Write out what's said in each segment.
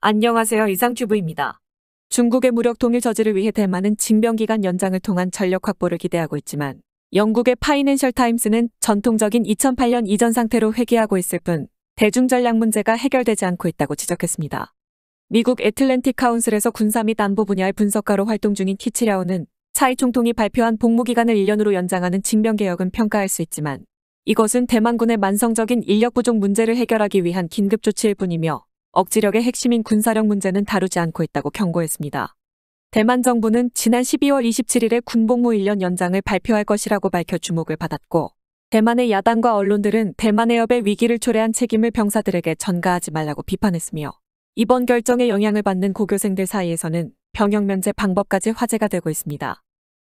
안녕하세요. 이상튜브입니다. 중국의 무력 통일 저지를 위해 대만은 징병기간 연장을 통한 전력 확보를 기대하고 있지만 영국의 파이낸셜 타임스는 전통적인 2008년 이전 상태로 회귀하고 있을 뿐 대중 전략 문제가 해결되지 않고 있다고 지적했습니다. 미국 애틀랜틱 카운슬에서 군사 및 안보 분야의 분석가로 활동 중인 키치랴오는 차이 총통이 발표한 복무기간을 1년으로 연장하는 징병개혁은 평가할 수 있지만 이것은 대만군의 만성적인 인력 부족 문제를 해결하기 위한 긴급 조치일 뿐이며 억지력의 핵심인 군사력 문제는 다루지 않고 있다고 경고했습니다. 대만 정부는 지난 12월 27일에 군복무 1년 연장을 발표할 것이라고 밝혀 주목을 받았고 대만의 야당과 언론들은 대만 해협의 위기를 초래한 책임을 병사들에게 전가하지 말라고 비판했으며 이번 결정에 영향을 받는 고교생들 사이에서는 병역 면제 방법까지 화제가 되고 있습니다.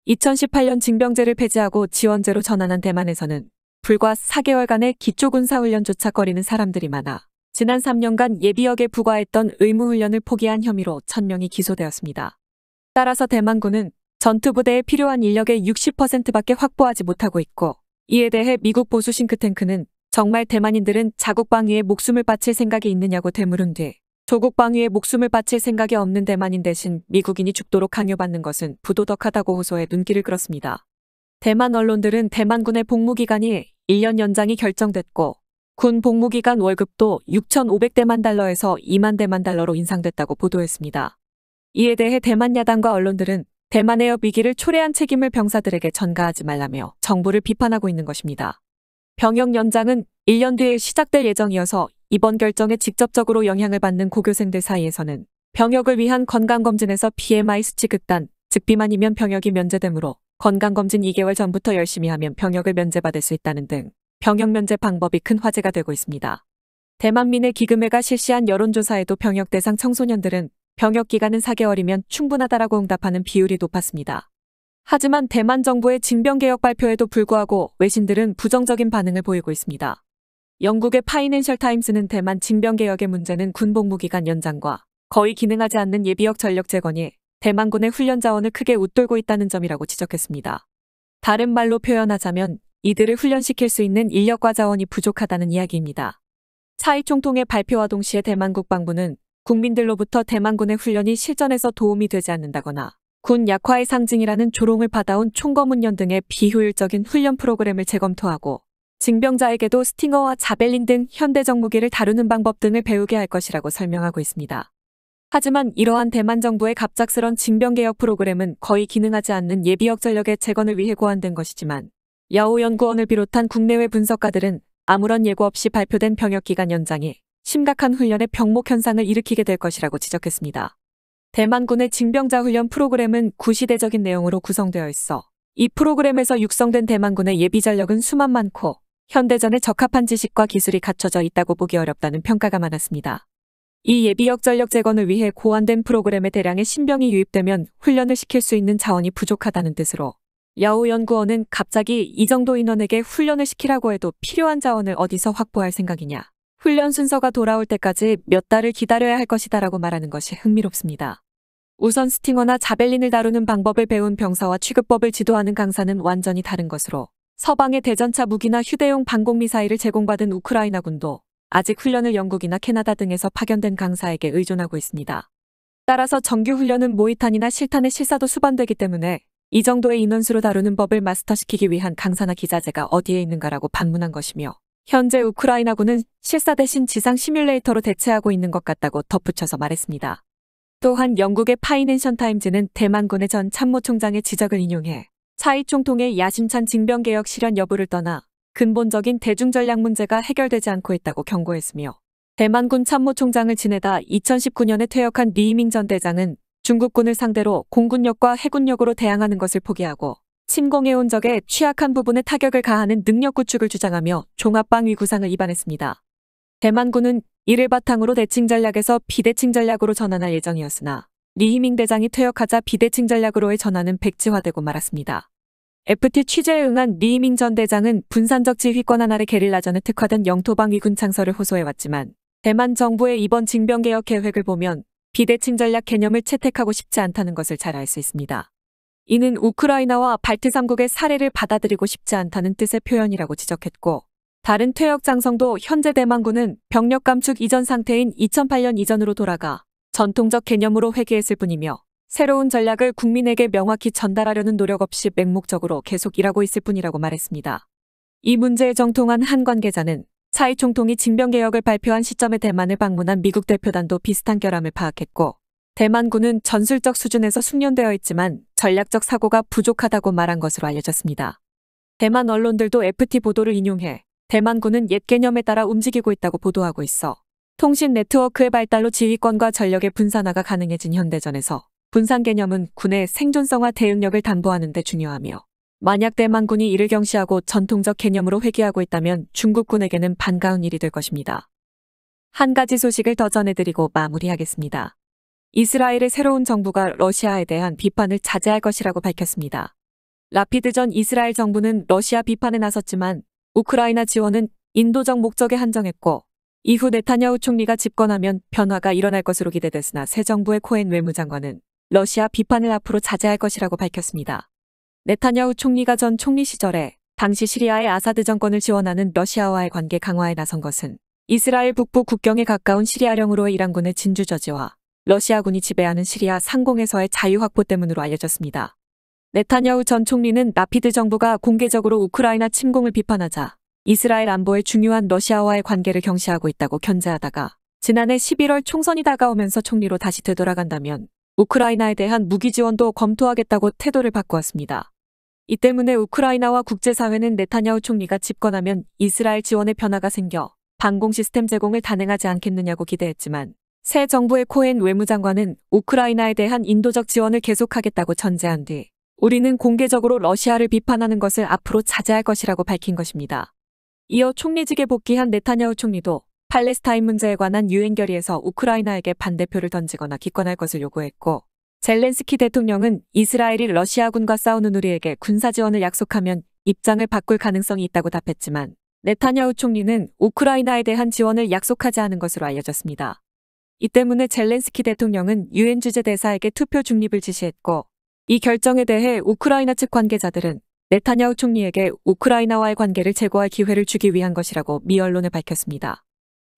2018년 징병제를 폐지하고 지원제로 전환한 대만에서는 불과 4개월간의 기초군사훈련조차 거리는 사람들이 많아 지난 3년간 예비역에 부과했던 의무훈련을 포기한 혐의로 1000명이 기소되었습니다. 따라서 대만군은 전투부대에 필요한 인력의 60%밖에 확보하지 못하고 있고 이에 대해 미국 보수 싱크탱크는 정말 대만인들은 자국 방위에 목숨을 바칠 생각이 있느냐고 되물은 뒤 조국 방위에 목숨을 바칠 생각이 없는 대만인 대신 미국인이 죽도록 강요받는 것은 부도덕하다고 호소해 눈길을 끌었습니다. 대만 언론들은 대만군의 복무기간이 1년 연장이 결정됐고 군 복무기간 월급도 6,500대만 달러에서 2만 대만 달러로 인상됐다고 보도했습니다. 이에 대해 대만 야당과 언론들은 대만 해협 위기를 초래한 책임을 병사들에게 전가하지 말라며 정부를 비판하고 있는 것입니다. 병역 연장은 1년 뒤에 시작될 예정이어서 이번 결정에 직접적으로 영향을 받는 고교생들 사이에서는 병역을 위한 건강검진에서 BMI 수치 극단, 즉 비만이면 병역이 면제되므로 건강검진 2개월 전부터 열심히 하면 병역을 면제받을 수 있다는 등 병역 면제 방법이 큰 화제가 되고 있습니다. 대만민의 기금회가 실시한 여론조사에도 병역 대상 청소년들은 병역 기간은 4개월이면 충분하다라고 응답하는 비율이 높았습니다. 하지만 대만 정부의 징병개혁 발표에도 불구하고 외신들은 부정적인 반응을 보이고 있습니다. 영국의 파이낸셜 타임스는 대만 징병개혁의 문제는 군복무기간 연장과 거의 기능하지 않는 예비역 전력 재건이 대만군의 훈련 자원을 크게 웃돌고 있다는 점이라고 지적했습니다. 다른 말로 표현하자면 이들을 훈련시킬 수 있는 인력과 자원이 부족하다는 이야기입니다. 차이 총통의 발표와 동시에 대만 국방부는 국민들로부터 대만군의 훈련이 실전에서 도움이 되지 않는다거나 군 약화의 상징이라는 조롱을 받아온 총검훈련 등의 비효율적인 훈련 프로그램을 재검토하고 징병자에게도 스팅어와 자벨린 등 현대적 무기를 다루는 방법 등을 배우게 할 것이라고 설명하고 있습니다. 하지만 이러한 대만 정부의 갑작스런 징병개혁 프로그램은 거의 기능하지 않는 예비역 전력의 재건을 위해 고안된 것이지만 야오 연구원을 비롯한 국내외 분석가들은 아무런 예고 없이 발표된 병역기간 연장이 심각한 훈련의 병목 현상을 일으키게 될 것이라고 지적했습니다. 대만군의 징병자 훈련 프로그램은 구시대적인 내용으로 구성되어 있어 이 프로그램에서 육성된 대만군의 예비 전력은 수만 많고 현대전에 적합한 지식과 기술이 갖춰져 있다고 보기 어렵다는 평가가 많았습니다. 이 예비역 전력 재건을 위해 고안된 프로그램에 대량의 신병이 유입되면 훈련을 시킬 수 있는 자원이 부족하다는 뜻으로 야오 연구원은 갑자기 이 정도 인원에게 훈련을 시키라고 해도 필요한 자원을 어디서 확보할 생각이냐. 훈련 순서가 돌아올 때까지 몇 달을 기다려야 할 것이다라고 말하는 것이 흥미롭습니다. 우선 스팅어나 자벨린을 다루는 방법을 배운 병사와 취급법을 지도하는 강사는 완전히 다른 것으로 서방의 대전차 무기나 휴대용 방공미사일을 제공받은 우크라이나군도 아직 훈련을 영국이나 캐나다 등에서 파견된 강사에게 의존하고 있습니다. 따라서 정규 훈련은 모의탄이나 실탄의 실사도 수반되기 때문에 이 정도의 인원수로 다루는 법을 마스터시키기 위한 강사나 기자재가 어디에 있는가라고 반문한 것이며 현재 우크라이나군은 실사 대신 지상 시뮬레이터로 대체하고 있는 것 같다고 덧붙여서 말했습니다. 또한 영국의 파이낸셜 타임즈는 대만군의 전 참모총장의 지적을 인용해 차이 총통의 야심찬 징병개혁 실현 여부를 떠나 근본적인 대중전략 문제가 해결되지 않고 있다고 경고했으며 대만군 참모총장을 지내다 2019년에 퇴역한 리이밍 전 대장은 중국군을 상대로 공군력과 해군력으로 대항하는 것을 포기하고 침공해온 적에 취약한 부분에 타격을 가하는 능력 구축을 주장하며 종합방위 구상을 입안했습니다. 대만군은 이를 바탕으로 대칭 전략에서 비대칭 전략으로 전환할 예정이었으나 리히밍 대장이 퇴역하자 비대칭 전략으로의 전환은 백지화되고 말았습니다. FT 취재에 응한 리히밍 전 대장은 분산적 지휘권 하나의 게릴라전에 특화된 영토방위군 창설을 호소해왔지만 대만 정부의 이번 징병개혁 계획을 보면 비대칭 전략 개념을 채택하고 싶지 않다는 것을 잘 알 수 있습니다. 이는 우크라이나와 발트 3국의 사례를 받아들이고 싶지 않다는 뜻의 표현이라고 지적했고 다른 퇴역 장성도 현재 대만군은 병력 감축 이전 상태인 2008년 이전으로 돌아가 전통적 개념으로 회귀했을 뿐이며 새로운 전략을 국민에게 명확히 전달하려는 노력 없이 맹목적으로 계속 일하고 있을 뿐이라고 말했습니다. 이 문제에 정통한 한 관계자는 차이 총통이 징병개혁을 발표한 시점에 대만을 방문한 미국 대표단도 비슷한 결함을 파악했고 대만군은 전술적 수준에서 숙련되어 있지만 전략적 사고가 부족하다고 말한 것으로 알려졌습니다. 대만 언론들도 FT 보도를 인용해 대만군은 옛 개념에 따라 움직이고 있다고 보도하고 있어 통신 네트워크의 발달로 지휘권과 전력의 분산화가 가능해진 현대전에서 분산 개념은 군의 생존성과 대응력을 담보하는 데 중요하며 만약 대만군이 이를 경시하고 전통적 개념으로 회귀하고 있다면 중국군에게는 반가운 일이 될 것입니다. 한 가지 소식을 더 전해드리고 마무리하겠습니다. 이스라엘의 새로운 정부가 러시아에 대한 비판을 자제할 것이라고 밝혔습니다. 라피드 전 이스라엘 정부는 러시아 비판에 나섰지만 우크라이나 지원은 인도적 목적에 한정했고 이후 네타냐후 총리가 집권하면 변화가 일어날 것으로 기대됐으나 새 정부의 코엔 외무장관은 러시아 비판을 앞으로 자제할 것이라고 밝혔습니다. 네타냐후 총리가 전 총리 시절에 당시 시리아의 아사드 정권을 지원하는 러시아와의 관계 강화에 나선 것은 이스라엘 북부 국경에 가까운 시리아령으로의 이란군의 진주저지와 러시아군이 지배하는 시리아 상공에서의 자유 확보 때문으로 알려졌습니다. 네타냐후 전 총리는 라피드 정부가 공개적으로 우크라이나 침공을 비판하자 이스라엘 안보에 중요한 러시아와의 관계를 경시하고 있다고 견제하다가 지난해 11월 총선이 다가오면서 총리로 다시 되돌아간다면 우크라이나에 대한 무기 지원도 검토하겠다고 태도를 바꾸었습니다. 이 때문에 우크라이나와 국제사회는 네타냐후 총리가 집권하면 이스라엘 지원에 변화가 생겨 방공 시스템 제공을 단행하지 않겠느냐고 기대했지만 새 정부의 코엔 외무장관은 우크라이나에 대한 인도적 지원을 계속하겠다고 전제한 뒤 우리는 공개적으로 러시아를 비판하는 것을 앞으로 자제할 것이라고 밝힌 것입니다. 이어 총리직에 복귀한 네타냐후 총리도 팔레스타인 문제에 관한 유엔 결의에서 우크라이나에게 반대표를 던지거나 기권할 것을 요구했고 젤렌스키 대통령은 이스라엘이 러시아군과 싸우는 우리에게 군사 지원을 약속하면 입장을 바꿀 가능성이 있다고 답했지만 네타냐후 총리는 우크라이나에 대한 지원을 약속하지 않은 것으로 알려졌습니다. 이 때문에 젤렌스키 대통령은 유엔 주재 대사에게 투표 중립을 지시했고 이 결정에 대해 우크라이나 측 관계자들은 네타냐후 총리에게 우크라이나와의 관계를 재고할 기회를 주기 위한 것이라고 미 언론에 밝혔습니다.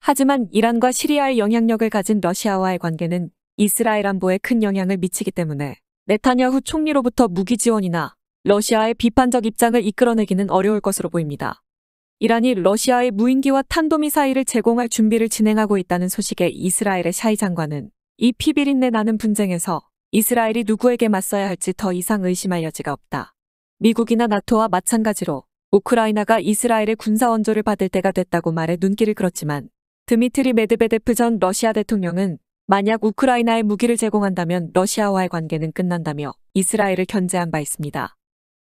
하지만 이란과 시리아의 영향력을 가진 러시아와의 관계는 이스라엘 안보에 큰 영향을 미치기 때문에 네타냐후 총리로부터 무기 지원이나 러시아의 비판적 입장을 이끌어내기는 어려울 것으로 보입니다. 이란이 러시아의 무인기와 탄도미사일을 제공할 준비를 진행하고 있다는 소식에 이스라엘의 샤이 장관은 이 피비린내 나는 분쟁에서 이스라엘이 누구에게 맞서야 할지 더 이상 의심할 여지가 없다. 미국이나 나토와 마찬가지로 우크라이나가 이스라엘의 군사 원조를 받을 때가 됐다고 말해 눈길을 끌었지만 드미트리 메드베데프 전 러시아 대통령은 만약 우크라이나에 무기를 제공한다면 러시아와의 관계는 끝난다며 이스라엘을 견제한 바 있습니다.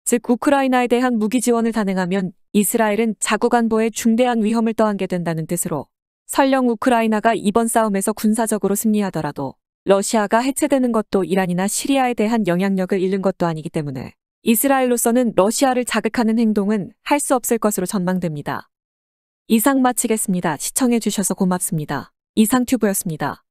즉 우크라이나에 대한 무기 지원을 단행하면 이스라엘은 자국 안보에 중대한 위험을 떠안게 된다는 뜻으로 설령 우크라이나가 이번 싸움에서 군사적으로 승리하더라도 러시아가 해체되는 것도 이란이나 시리아에 대한 영향력을 잃는 것도 아니기 때문에 이스라엘로서는 러시아를 자극하는 행동은 할 수 없을 것으로 전망됩니다. 이상 마치겠습니다. 시청해주셔서 고맙습니다. 이상튜브였습니다.